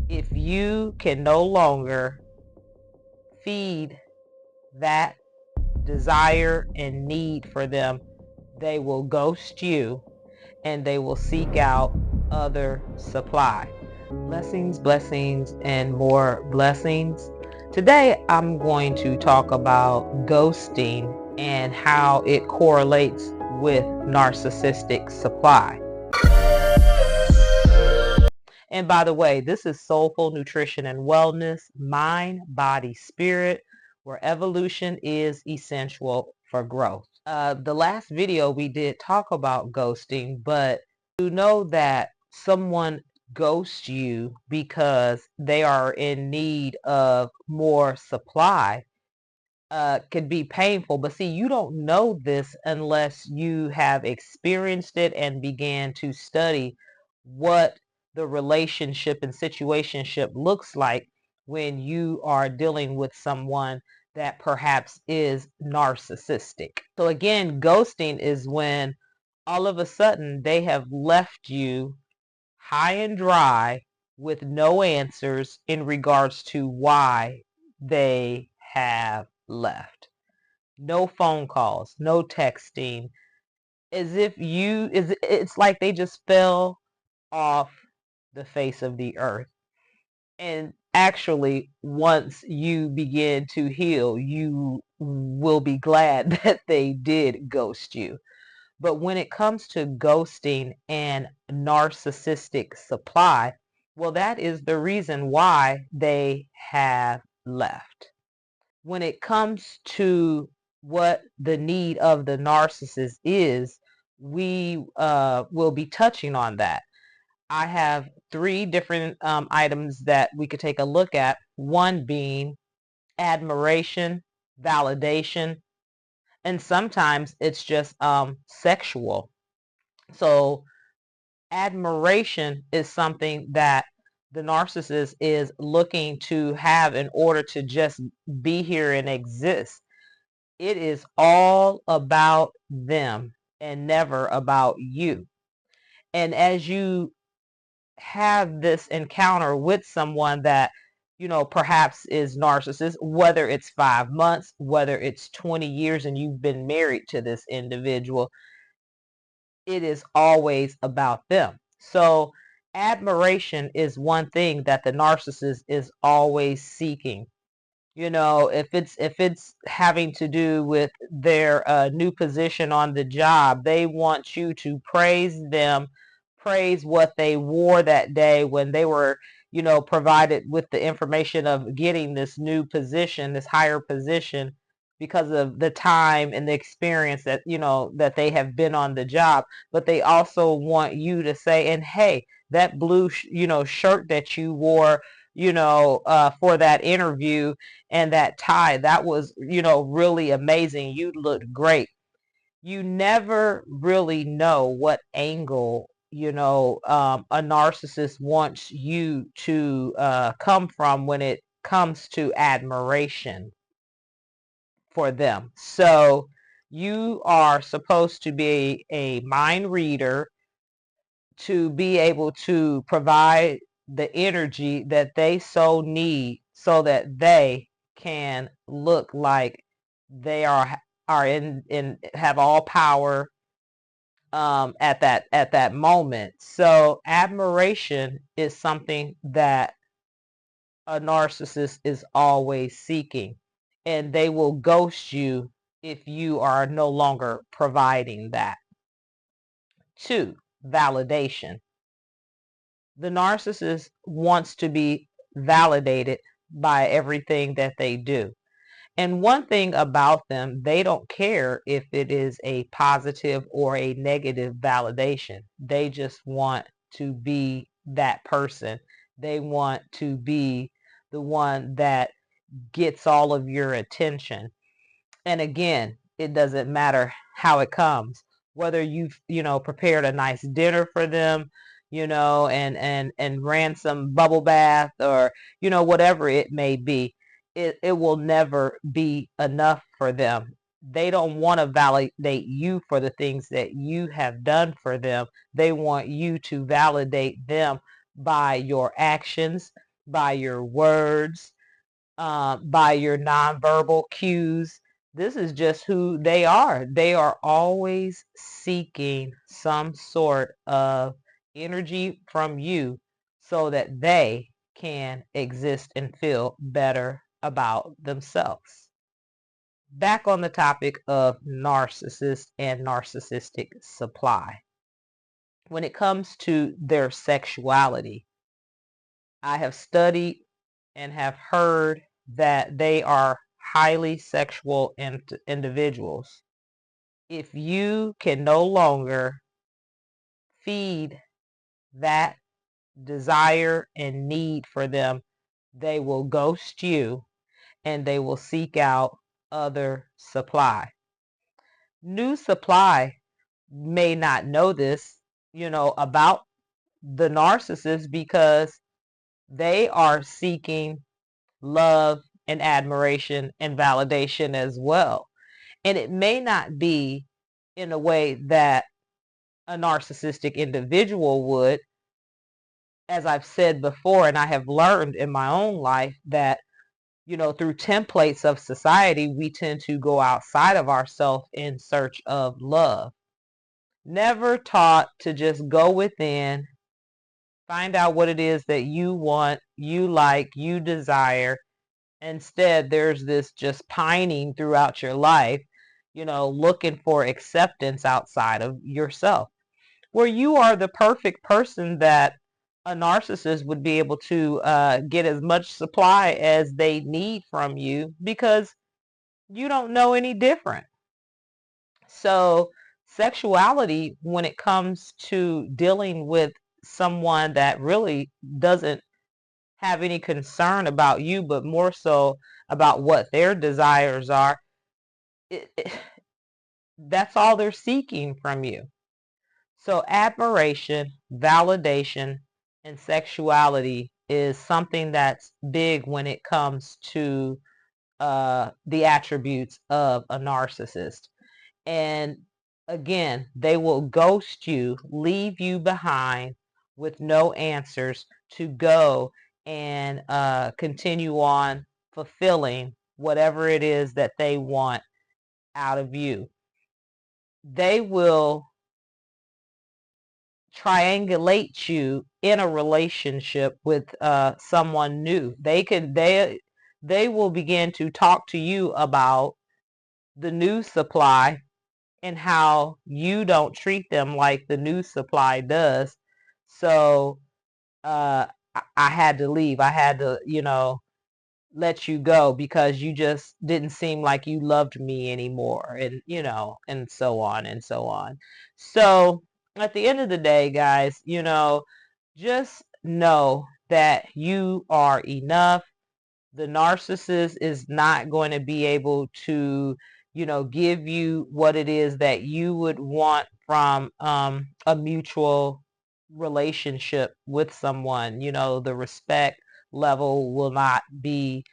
If you can no longer feed that desire and need for them, they will ghost you and they will seek out other supply. Blessings, blessings, and more blessings. Today I'm going to talk about ghosting and how it correlates with narcissistic supply. And by the way, this is Soulful Nutrition and Wellness, mind, body, spirit, where evolution is essential for growth. The last video we did talk about ghosting, but to know that someone ghosts you because they are in need of more supply could be painful. But see, you don't know this unless you have experienced it and began to study what the relationship and situationship looks like when you are dealing with someone that perhaps is narcissistic. So again, ghosting is when all of a sudden they have left you high and dry with no answers in regards to why they have left. No phone calls, no texting, as if it's like they just fell off the face of the earth. And actually, once you begin to heal, you will be glad that they did ghost you. But when it comes to ghosting and narcissistic supply, well, that is the reason why they have left. When it comes to what the need of the narcissist is, we will be touching on that. I have three different items that we could take a look at. One being admiration, validation, and sometimes it's just sexual. So admiration is something that the narcissist is looking to have in order to just be here and exist. It is all about them and never about you. And as you have this encounter with someone that, perhaps is narcissist, whether it's 5 months, whether it's 20 years and you've been married to this individual, it is always about them. So admiration is one thing that the narcissist is always seeking. If it's having to do with their new position on the job, they want you to praise them, praise what they wore that day when they were, provided with the information of getting this new position, this higher position, because of the time and the experience that, that they have been on the job. But they also want you to say, and hey, that blue, shirt that you wore, for that interview, and that tie, that was, really amazing. You looked great. You never really know what angle, a narcissist wants you to come from when it comes to admiration for them. So you are supposed to be a mind reader to be able to provide the energy that they so need so that they can look like they are in have all power at that moment. So admiration is something that a narcissist is always seeking, and they will ghost you if you are no longer providing that. Two, validation. The narcissist wants to be validated by everything that they do. And one thing about them, they don't care if it is a positive or a negative validation. They just want to be that person. They want to be the one that gets all of your attention. And again, it doesn't matter how it comes, whether you've, prepared a nice dinner for them, and ran some bubble bath, or, whatever it may be, it will never be enough for them. They don't want to validate you for the things that you have done for them. They want you to validate them by your actions by your words, by your nonverbal cues. This is just who they are. They are always seeking some sort of energy from you so that they can exist and feel better about themselves. Back on the topic of narcissists and narcissistic supply. When it comes to their sexuality, I have studied and have heard that they are highly sexual individuals. If you can no longer feed that desire and need for them, they will ghost you and they will seek out other supply. New supply may not know this, about the narcissist because they are seeking love and admiration and validation as well. And it may not be in a way that a narcissistic individual would, as I've said before, and I have learned in my own life that, through templates of society, we tend to go outside of ourselves in search of love. Never taught to just go within, find out what it is that you want, you like, you desire. Instead, there's this just pining throughout your life, looking for acceptance outside of yourself, where you are the perfect person that a narcissist would be able to get as much supply as they need from you because you don't know any different. So sexuality, when it comes to dealing with someone that really doesn't have any concern about you, but more so about what their desires are, that's all they're seeking from you. So admiration, validation, and sexuality is something that's big when it comes to the attributes of a narcissist. And again, they will ghost you, leave you behind with no answers to go and continue on fulfilling whatever it is that they want out of you. They will triangulate you in a relationship with someone new. They will begin to talk to you about the new supply and how you don't treat them like the new supply does. So I had to leave. I had to, let you go because you just didn't seem like you loved me anymore, and and so on and so on. So at the end of the day, guys, just know that you are enough. The narcissist is not going to be able to, give you what it is that you would want from a mutual relationship with someone. The respect level will not be,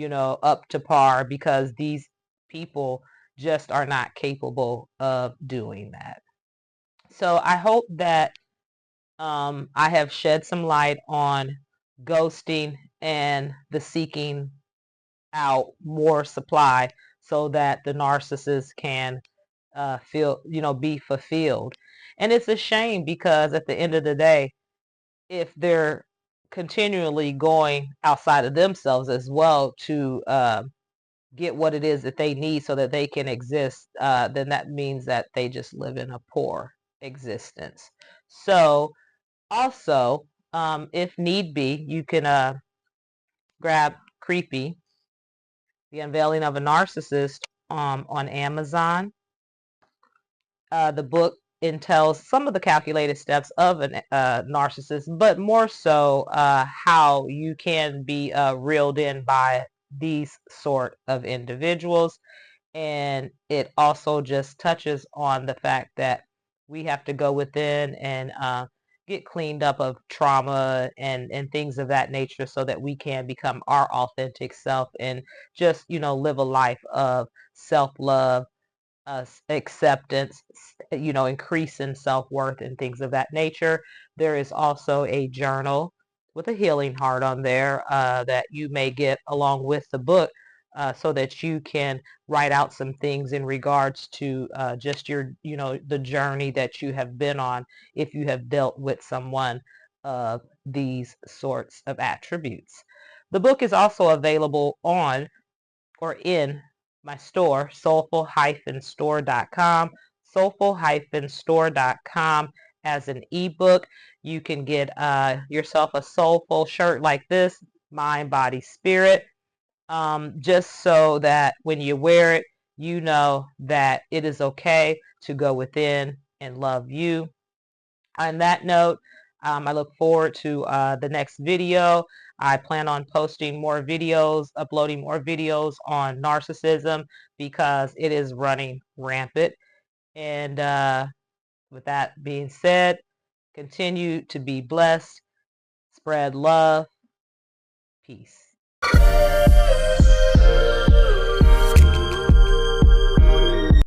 up to par because these people just are not capable of doing that. So I hope that I have shed some light on ghosting and the seeking out more supply so that the narcissist can feel, be fulfilled. And it's a shame because at the end of the day, if they're continually going outside of themselves as well to get what it is that they need so that they can exist, then that means that they just live in a poor existence. So also, if need be, you can grab Creepy, The Unveiling of a Narcissist, on Amazon. The book entails some of the calculated steps of a narcissist, but more so how you can be reeled in by these sort of individuals. And it also just touches on the fact that we have to go within and get cleaned up of trauma and things of that nature so that we can become our authentic self and just, live a life of self-love, acceptance, increase in self-worth and things of that nature. There is also a journal with a healing heart on there that you may get along with the book, so that you can write out some things in regards to just your, the journey that you have been on if you have dealt with someone of these sorts of attributes. The book is also available on or in my store, soulful-store.com, soulful-store.com, as an ebook. You can get yourself a soulful shirt like this, mind, body, spirit, just so that when you wear it, you know that it is okay to go within and love you. On that note, I look forward to the next video. I plan on posting more videos, uploading more videos on narcissism because it is running rampant. And with that being said, continue to be blessed, spread love, peace.